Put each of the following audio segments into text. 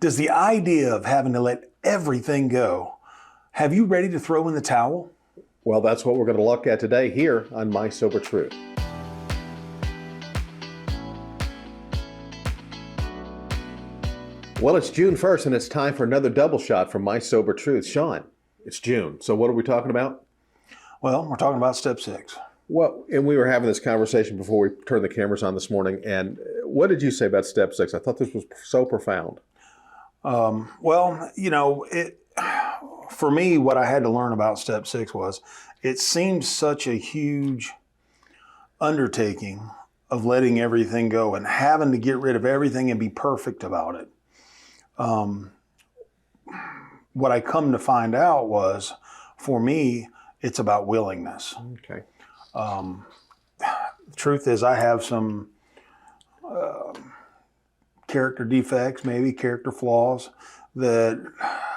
Does the idea of having to let everything go have you ready to throw in the towel? Well, that's what we're going to look at today here on My Sober Truth. Well, it's June 1st, and it's time for another double shot from My Sober Truth. Sean, it's June. So what are we talking about? Well, we're talking about step 6. Well, and we were having this conversation before we turned the cameras on this morning. And what did you say about step 6? I thought this was so profound. Well, for me, what I had to learn about step 6 was it seemed such a huge undertaking of letting everything go and having to get rid of everything and be perfect about it. What I come to find out was, for me, it's about willingness. Okay. The truth is, I have some character defects, maybe character flaws that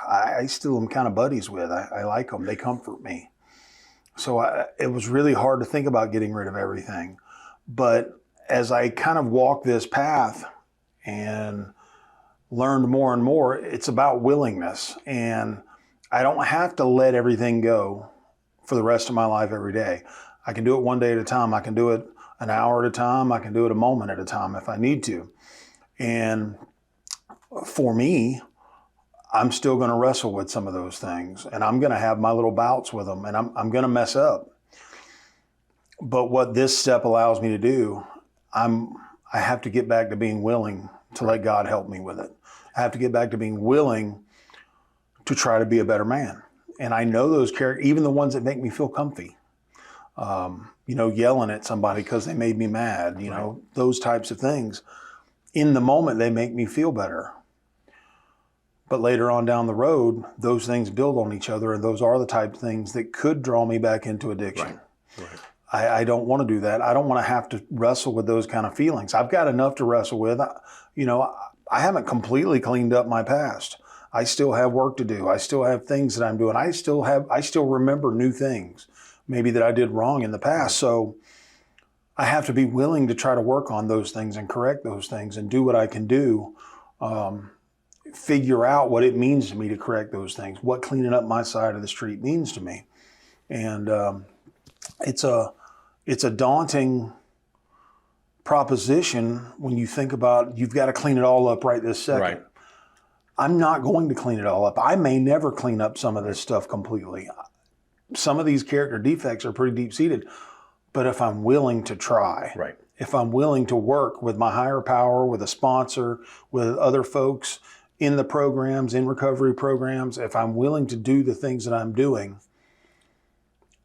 I still am kind of buddies with. I like them. They comfort me. So it was really hard to think about getting rid of everything. But as I kind of walked this path and learned more and more, it's about willingness. And I don't have to let everything go for the rest of my life every day. I can do it one day at a time. I can do it an hour at a time. I can do it a moment at a time if I need to. And for me, I'm still going to wrestle with some of those things, and I'm going to have my little bouts with them, and I'm going to mess up. But what this step allows me to do, I have to get back to being willing to let God help me with it. I have to get back to being willing to try to be a better man. And I know those characters, even the ones that make me feel comfy, yelling at somebody because they made me mad, those types of things. In the moment, they make me feel better. But later on down the road, those things build on each other, and those are the type of things that could draw me back into addiction. Right. I don't want to do that. I don't want to have to wrestle with those kind of feelings. I've got enough to wrestle with. I haven't completely cleaned up my past. I still have work to do. I still have things that I'm doing. I still remember new things maybe that I did wrong in the past. So I have to be willing to try to work on those things and correct those things and do what I can do. Figure out what it means to me to correct those things, what cleaning up my side of the street means to me. And it's a daunting proposition when you think about you've got to clean it all up right this second. Right. I'm not going to clean it all up. I may never clean up some of this stuff completely. Some of these character defects are pretty deep-seated, but if I'm willing to try, Right. If I'm willing to work with my higher power, with a sponsor, with other folks in the programs, in recovery programs, if I'm willing to do the things that I'm doing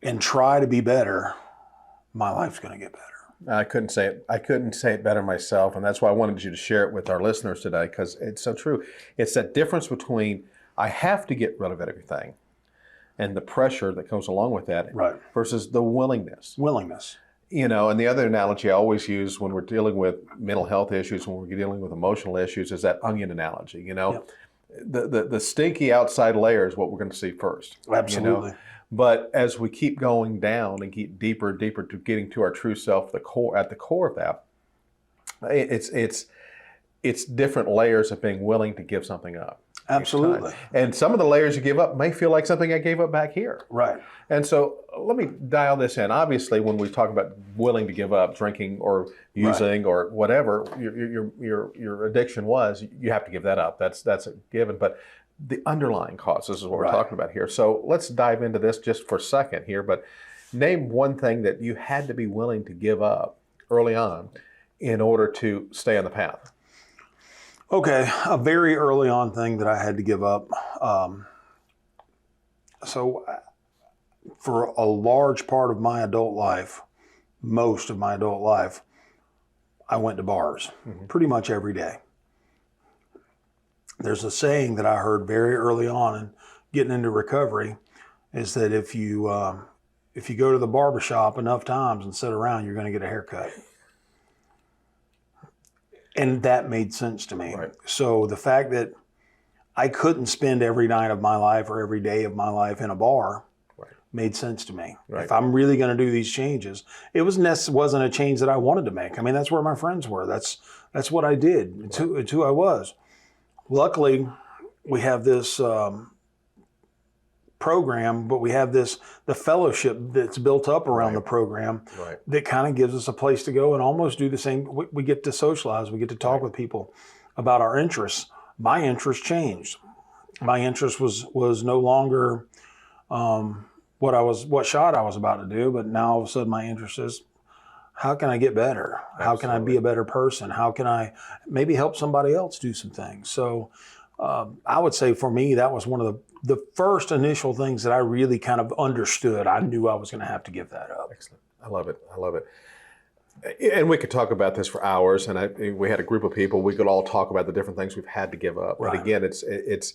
and try to be better, my life's going to get better. I couldn't say it better myself, and that's why I wanted you to share it with our listeners today, because it's so true. It's that difference between I have to get rid of everything and the pressure that goes along with that, right, versus the willingness. And the other analogy I always use when we're dealing with mental health issues, when we're dealing with emotional issues, is that onion analogy. Yep. The stinky outside layer is what we're going to see first. Absolutely. But as we keep going down and keep deeper and deeper to getting to our true self, at the core of that, it's different layers of being willing to give something up. Absolutely. And some of the layers you give up may feel like something I gave up back here. Right. And so let me dial this in. Obviously, when we talk about willing to give up drinking or using or whatever your addiction was, you have to give that up. That's a given. But the underlying causes is what we're talking about here. So let's dive into this just for a second here. But name one thing that you had to be willing to give up early on in order to stay on the path. Okay, a very early on thing that I had to give up. So for a large part of my adult life, most of my adult life, I went to bars pretty much every day. There's a saying that I heard very early on in getting into recovery is that if you go to the barber shop enough times and sit around, you're going to get a haircut. And that made sense to me. Right. So the fact that I couldn't spend every night of my life or every day of my life in a bar made sense to me. Right. If I'm really going to do these changes, it wasn't a change that I wanted to make. I mean, that's where my friends were. That's what I did. It's who I was. luckily, we have this program, but we have the fellowship that's built up around the program that kind of gives us a place to go and almost do the same. We get to socialize, we get to talk with people about our interests. My interest changed. My interest was no longer what shot I was about to do, but now all of a sudden my interest is, how can I get better? How can I be a better person? How can I maybe help somebody else do some things? So I would say for me, that was one of the first initial things that I really kind of understood. I knew I was going to have to give that up. Excellent. I love it. I love it. And we could talk about this for hours. And we had a group of people. We could all talk about the different things we've had to give up. Right. But again, it's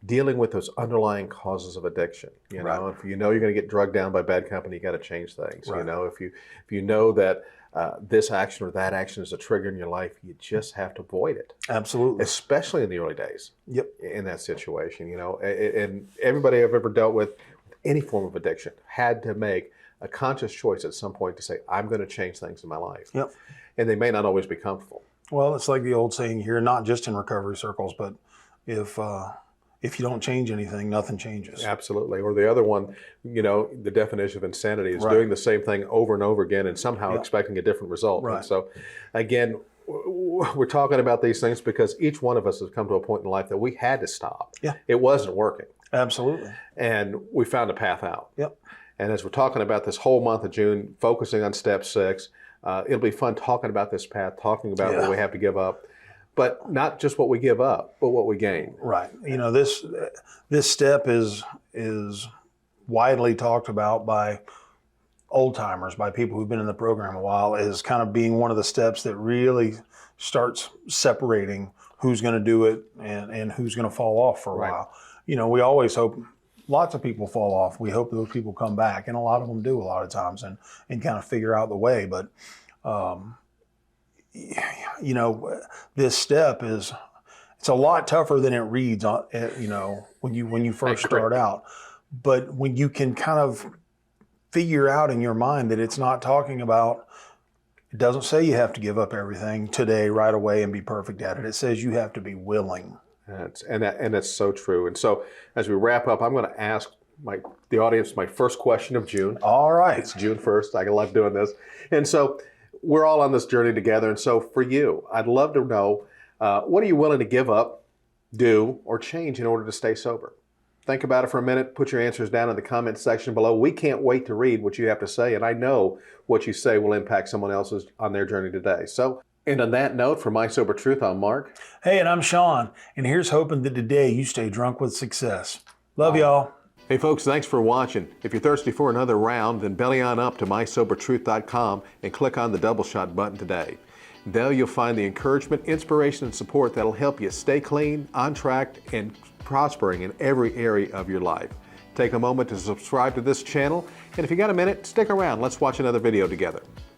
dealing with those underlying causes of addiction. You know, if you know you're going to get drugged down by bad company, you got to change things. You know, if you know that this action or that action is a trigger in your life, you just have to avoid it. Absolutely. Especially in the early days. Yep. In that situation, you know, and everybody I've ever dealt with any form of addiction had to make a conscious choice at some point to say, I'm going to change things in my life. Yep. And they may not always be comfortable. Well, it's like the old saying here, not just in recovery circles, but if you don't change anything, nothing changes. Absolutely. Or the other one, you know, the definition of insanity is doing the same thing over and over again and somehow expecting a different result. And so, again, we're talking about these things because each one of us has come to a point in life that we had to stop. Yeah. It wasn't working. Absolutely. And we found a path out. Yep. And as we're talking about this whole month of June, focusing on step 6, it'll be fun talking about this path, talking about what we have to give up. But not just what we give up, but what we gain. Right. You know, this step is widely talked about by old timers, by people who've been in the program a while, as kind of being one of the steps that really starts separating who's going to do it and who's going to fall off for a while. You know, we always hope lots of people fall off. We hope those people come back, and a lot of them do a lot of times and kind of figure out the way. But you know, this step it's a lot tougher than it reads, you know, when you first start out. But when you can kind of figure out in your mind that it's not talking about, it doesn't say you have to give up everything today, right away, and be perfect at it. It says you have to be willing. And that's so true. And so as we wrap up, I'm going to ask the audience my first question of June. All right. It's June 1st. I love doing this. And so we're all on this journey together. And so for you, I'd love to know, what are you willing to give up, do, or change in order to stay sober? Think about it for a minute. Put your answers down in the comments section below. We can't wait to read what you have to say. And I know what you say will impact someone else's on their journey today. So, and on that note, for My Sober Truth, I'm Mark. Hey, and I'm Sean. And here's hoping that today you stay drunk with success. Love y'all. Hey folks, thanks for watching. If you're thirsty for another round, then belly on up to mysobertruth.com and click on the double shot button today. There you'll find the encouragement, inspiration, and support that'll help you stay clean, on track, and prospering in every area of your life. Take a moment to subscribe to this channel, and if you got a minute, stick around. Let's watch another video together.